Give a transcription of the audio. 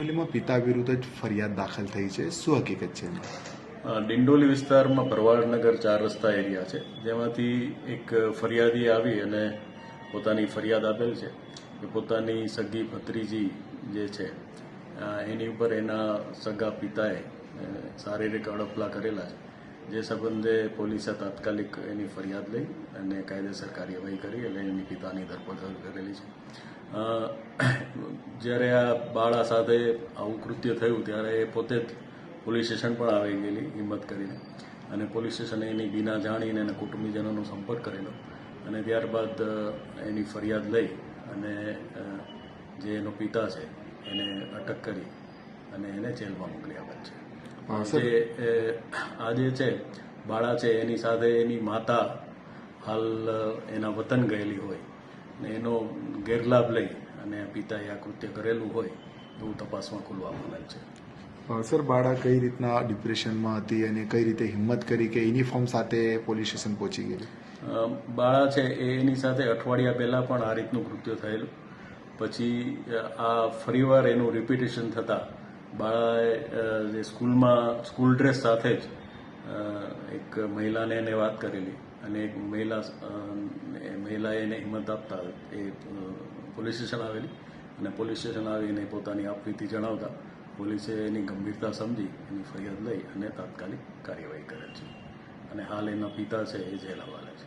માં પિતા વિરુદ્ધ જ ફરિયાદ દાખલ થઈ છે, શું હકીકત છે એમાં? ડિંડોલી વિસ્તારમાં ભરવાડનગર 4 રસ્તા એરિયા છે, જેમાંથી એક ફરિયાદી આવી અને પોતાની ફરિયાદ આપેલ છે કે પોતાની સગી ભત્રીજી જે છે એની ઉપર એના સગા પિતાએ શારીરિક અડપલા કરેલા છે, જે સંબંધે પોલીસે તાત્કાલિક એની ફરિયાદ લઈ અને કાયદેસર કાર્યવાહી કરી એટલે એની પિતાની ધરપકડ કરેલી છે. જ્યારે આ બાળા સાથે આવું કૃત્ય થયું ત્યારે એ પોતે જ પોલીસ સ્ટેશન પણ આવી ગયેલી હિંમત કરીને, અને પોલીસ સ્ટેશને એની બીના જાણીને એના કુટુંબીજનોનો સંપર્ક કરેલો અને ત્યારબાદ એની ફરિયાદ લઈ અને જે એનો પિતા છે એને અટક કરી અને એને જેલમાં મોકલી આપેલ છે. આ જે છે બાળા છે એની સાથે એની માતા હાલ એના વતન ગયેલી હોય ને એનો ગેરલાભ લઈ અને પિતાએ આ કૃત્ય કરેલું હોય એવું તપાસમાં ખુલવા પામેલ છે. સર, બાળા કઈ રીતના ડિપ્રેશનમાં હતી અને કઈ રીતે હિંમત કરી કે યુનિફોર્મ સાથે પોલીસ સ્ટેશન પહોંચી ગયેલી? બાળા છે એની સાથે અઠવાડિયા પહેલાં પણ આ રીતનું કૃત્ય થયેલું. પછી આ ફરીવાર એનું રિપીટેશન થતાં બાળાએ જે સ્કૂલ ડ્રેસ સાથે જ એક મહિલાને એને વાત કરેલી અને એક મહિલાએ એને હિંમત આપતા એ પોલીસ સ્ટેશન આવેલી અને પોલીસ સ્ટેશન આવીને પોતાની આપવીતી જણાવતા પોલીસે એની ગંભીરતા સમજી એની ફરિયાદ લઈ અને તાત્કાલિક કાર્યવાહી કરેલ છે અને હાલ એના પિતા છે એ જેલ હવાલે છે.